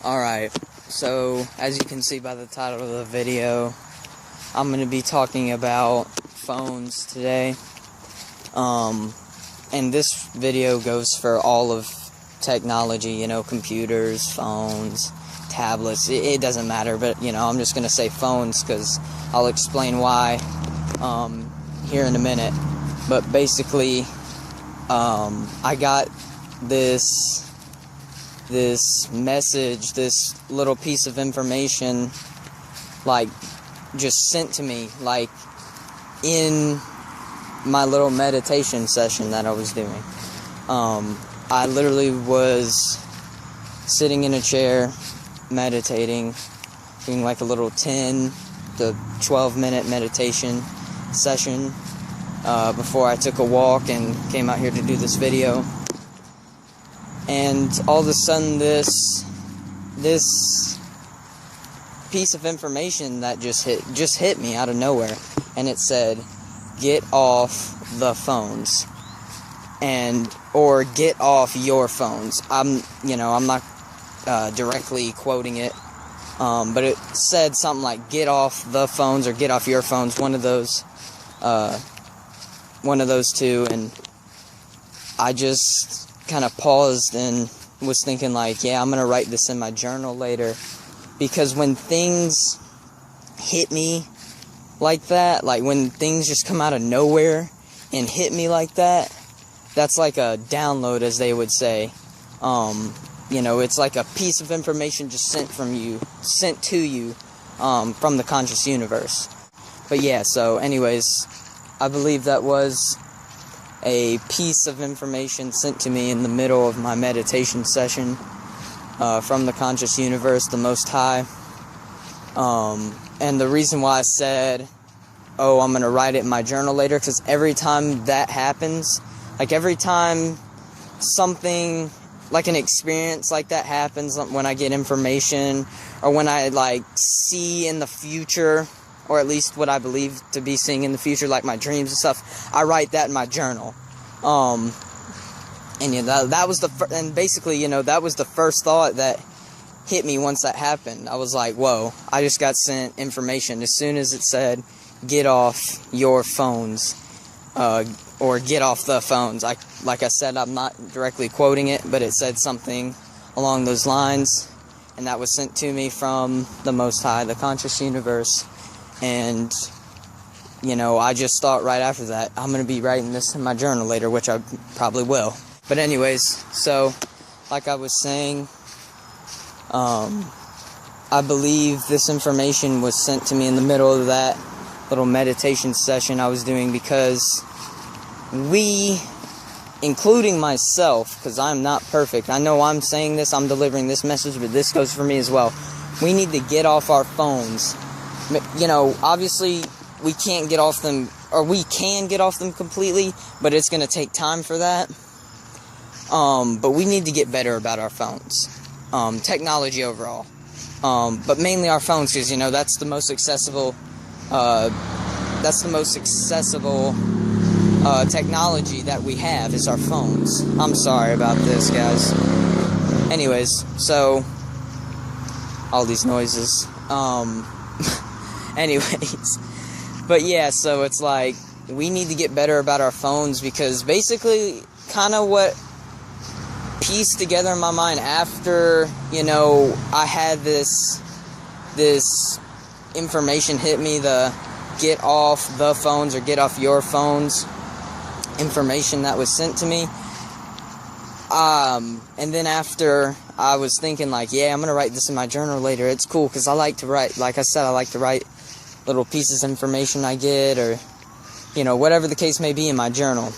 Alright, so as you can see by the title of the video, I'm going to be talking about phones today. And this video goes for all of technology, you know, computers, phones, tablets, it doesn't matter, but, you know, I'm just going to say phones because I'll explain why here in a minute. But basically, I got this message, this little piece of information, like, just sent to me, like, in my little meditation session that I was doing. I literally was sitting in a chair, meditating, doing like a little 10 to 12 minute meditation session, before I took a walk and came out here to do this video. And all of a sudden this piece of information that just hit me out of nowhere, and it said, get off the phones, or get off your phones. I'm not directly quoting it, but it said something like get off the phones or get off your phones, one of those two. And I just kind of paused and was thinking, like, yeah, I'm gonna write this in my journal later, because when things hit me like that, like when things just come out of nowhere and hit me like that, that's like a download, as they would say. You know, it's like a piece of information just sent to you from the conscious universe. But yeah, so anyways, I believe that was a piece of information sent to me in the middle of my meditation session from the conscious universe, the Most High. And the reason why I said, oh, I'm going to write it in my journal later, because every time that happens, like every time something, like an experience like that happens, when I get information, or when I, like, see in the future, or at least what I believe to be seeing in the future, like my dreams and stuff, I write that in my journal. And you know, that was and basically, you know, that was the first thought that hit me once that happened. I was like, whoa, I just got sent information. As soon as it said, get off your phones, or get off the phones, like I said, I'm not directly quoting it, but it said something along those lines, and that was sent to me from the Most High, the conscious universe. And, you know, I just thought right after that, I'm going to be writing this in my journal later, which I probably will. But anyways, so, like I was saying, I believe this information was sent to me in the middle of that little meditation session I was doing, because we, including myself, because I'm not perfect, I know I'm saying this, I'm delivering this message, but this goes for me as well. We need to get off our phones. You know, obviously, we can't get off them, or we can get off them completely, but it's going to take time for that. But we need to get better about our phones. Technology overall. But mainly our phones, because, you know, that's the most accessible, technology that we have, is our phones. I'm sorry about this, guys. Anyways, so, all these noises. Anyways, but yeah, so it's like, we need to get better about our phones, because basically, kind of what pieced together in my mind after, you know, I had this information hit me, the get off the phones or get off your phones information that was sent to me. And then after, I was thinking, like, yeah, I'm going to write this in my journal later. It's cool, because I like to write, like I said, I like to write little pieces of information I get, or, you know, whatever the case may be, in my journal.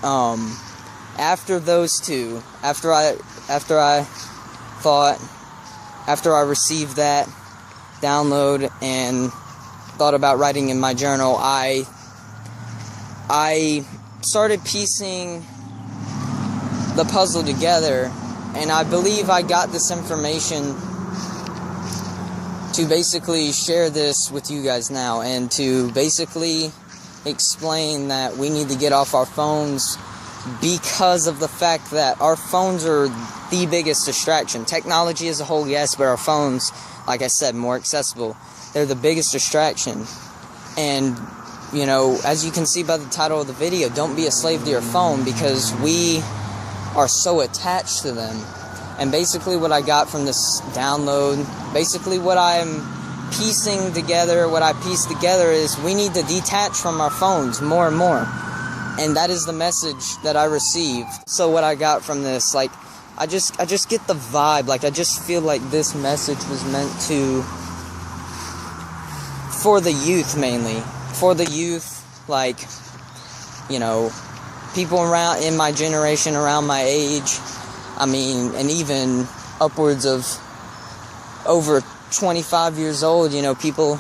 After those two, after I received that download and thought about writing in my journal, I started piecing the puzzle together, and I believe I got this information to basically share this with you guys now, and to basically explain that we need to get off our phones because of the fact that our phones are the biggest distraction. Technology as a whole, yes, but our phones, like I said, more accessible. They're the biggest distraction. And, you know, as you can see by the title of the video, don't be a slave to your phone, because we are so attached to them. And basically what I got from this download, basically what I'm piecing together, what I pieced together is we need to detach from our phones more and more. And that is the message that I received. So what I got from this, like, I just get the vibe, like, I just feel like this message was meant to, for the youth mainly. For the youth, like, you know, people around in my generation, around my age, I mean, and even upwards of over 25 years old, you know, people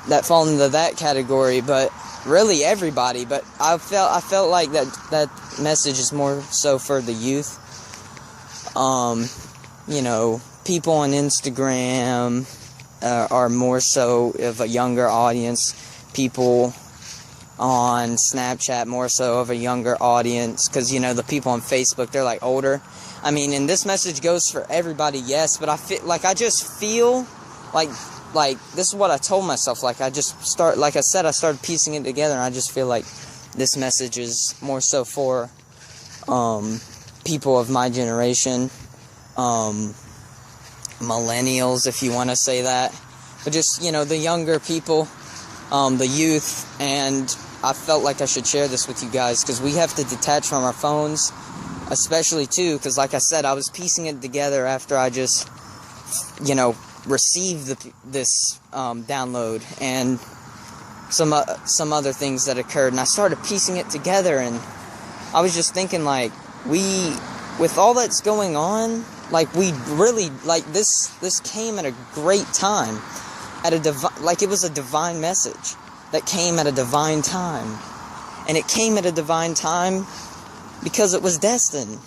that fall into that category, but really everybody. But I felt like that message is more so for the youth. You know, people on Instagram are more so of a younger audience. People on Snapchat more so of a younger audience, because, you know, the people on Facebook, they're like older. I mean, and this message goes for everybody, yes, but I just feel like this is what I told myself. Like, I started piecing it together, and I just feel like this message is more so for people of my generation, millennials, if you want to say that, but just, you know, the younger people, the youth. And I felt like I should share this with you guys, because we have to detach from our phones, especially too, because like I said, I was piecing it together after I just, you know, received this download and some other things that occurred, and I started piecing it together, and I was just thinking, like, with all that's going on, like, we really, like, this came at a great time, like, it was a divine message that came at a divine time, and it came at a divine time because it was destined.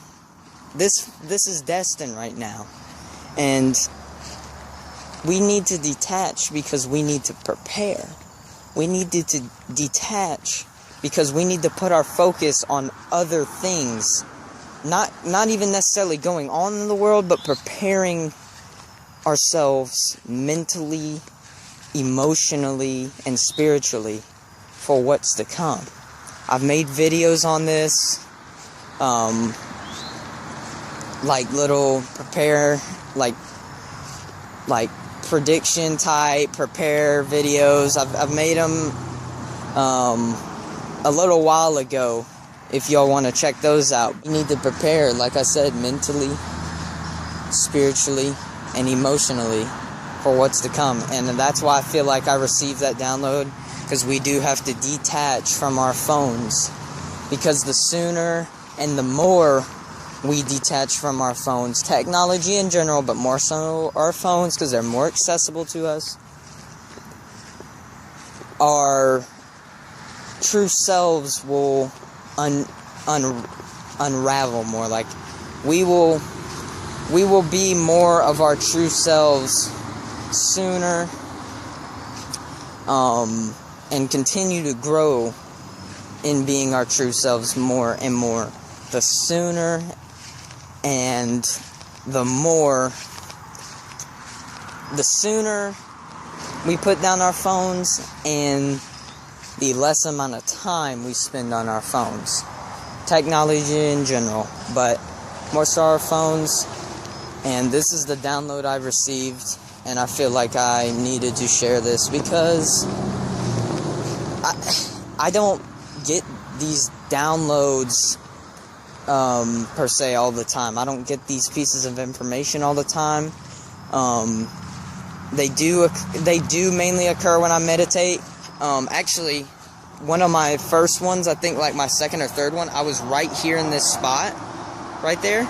This is destined right now, and we need to detach because we need to prepare. We need to detach because we need to put our focus on other things, not even necessarily going on in the world, but preparing ourselves mentally, emotionally, and spiritually for what's to come. I've made videos on this, like little like prediction type prepare videos. I've made them a little while ago. If y'all want to check those out, you need to prepare, like I said, mentally, spiritually, and emotionally for what's to come. And that's why I feel like I received that download, because we do have to detach from our phones, because the sooner and the more we detach from our phones, technology in general, but more so our phones, because they're more accessible to us, our true selves will unravel more. Like, we will be more of our true selves sooner, and continue to grow in being our true selves more and more. The sooner and the more, the sooner we put down our phones, and the less amount of time we spend on our phones. Technology in general, but more so our phones. And this is the download I received, and I feel like I needed to share this, because I don't get these downloads per se all the time. I don't get these pieces of information all the time. They do mainly occur when I meditate. Actually, one of my first ones, I think like my second or third one, I was right here in this spot, right there,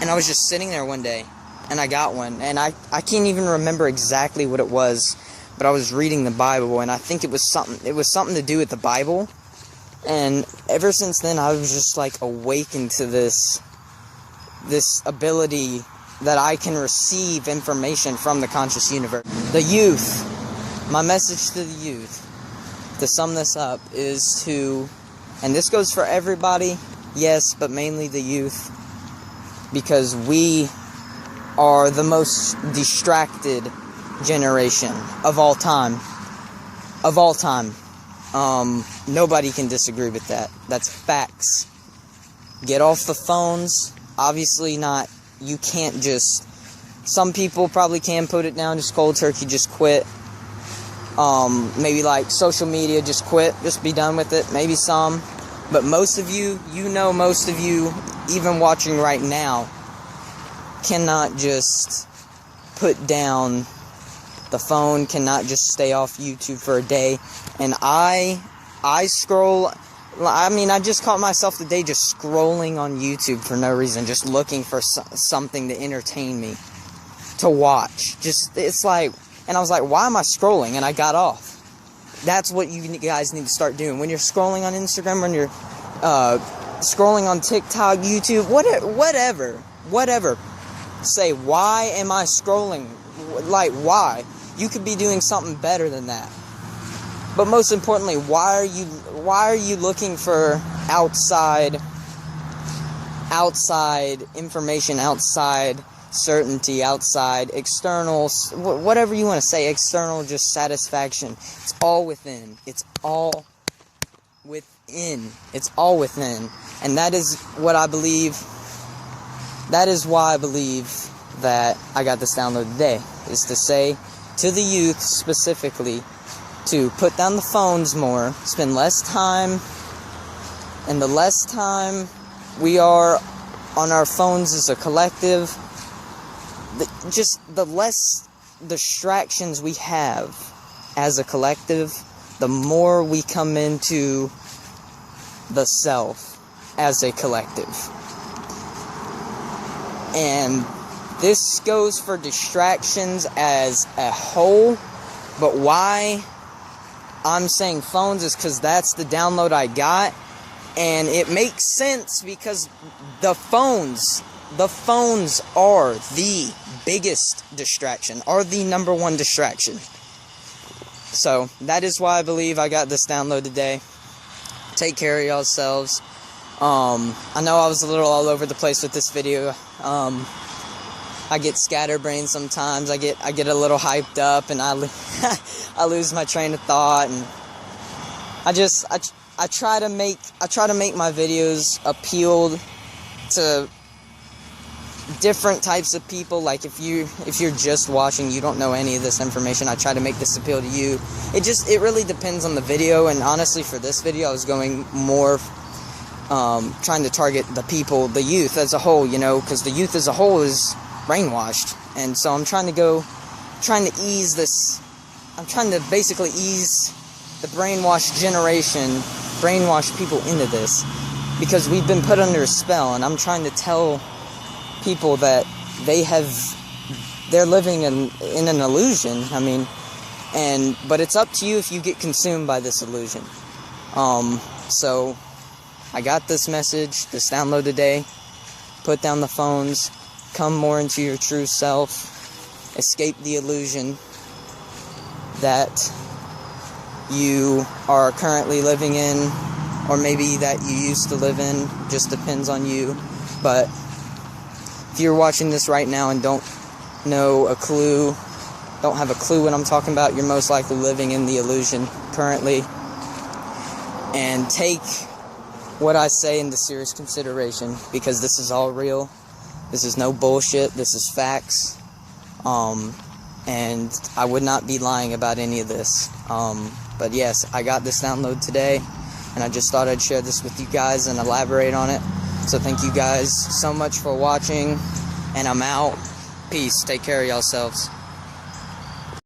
and I was just sitting there one day, and I got one, and I can't even remember exactly what it was, but I was reading the Bible, and I think it was something to do with the Bible, and ever since then, I was just like awakened to this ability that I can receive information from the conscious universe. The youth, my message to the youth, to sum this up, is to And this goes for everybody, yes, but mainly the youth, because we are the most distracted generation of all time. Of all time. Nobody can disagree with that. That's facts. Get off the phones. Obviously not, you can't just, some people probably can put it down, just cold turkey, just quit. Maybe like social media, just quit, just be done with it. Maybe some, but most of you, most of you, even watching right now, cannot just put down the phone, cannot just stay off YouTube for a day. And I scroll, I mean, I just caught myself today just scrolling on YouTube for no reason, just looking for something to entertain me, to watch. Just, it's like, and I was like, why am I scrolling? And I got off. That's what you guys need to start doing. When you're scrolling on Instagram, when you're scrolling on TikTok, YouTube, whatever. Say, why am I scrolling? Like, why? You could be doing something better than that. But most importantly, why are you looking for outside information, outside certainty, outside external, whatever you want to say, external just satisfaction? It's all within. It's all within. It's all within. And that is what I believe. That is why I believe that I got this download today, is to say to the youth specifically to put down the phones more, spend less time, and the less time we are on our phones as a collective, just the less distractions we have as a collective, the more we come into the self as a collective. And this goes for distractions as a whole, but why I'm saying phones is because that's the download I got, and it makes sense because the phones are the biggest distraction, are the number one distraction. So that is why I believe I got this download today. Take care of yourselves. I know I was a little all over the place with this video. I get scatterbrained sometimes. I get a little hyped up, and I lose my train of thought, and I try to make my videos appeal to different types of people. Like if you're just watching, you don't know any of this information, I try to make this appeal to you. It really depends on the video, and honestly for this video I was going more trying to target the people, the youth as a whole, because the youth as a whole is brainwashed. And so I'm trying to basically ease the brainwashed generation, brainwash people into this, because we've been put under a spell, and I'm trying to tell people that they're living in an illusion. I mean, but it's up to you if you get consumed by this illusion. So I got this message, this download today. Put down the phones, come more into your true self, escape the illusion that you are currently living in, or maybe that you used to live in, just depends on you. But if you're watching this right now and don't have a clue what I'm talking about, you're most likely living in the illusion currently. And take what I say into serious consideration, because this is all real. This is no bullshit. This is facts. And I would not be lying about any of this. But yes, I got this download today, and I just thought I'd share this with you guys and elaborate on it. So thank you guys so much for watching, and I'm out. Peace. Take care of yourselves.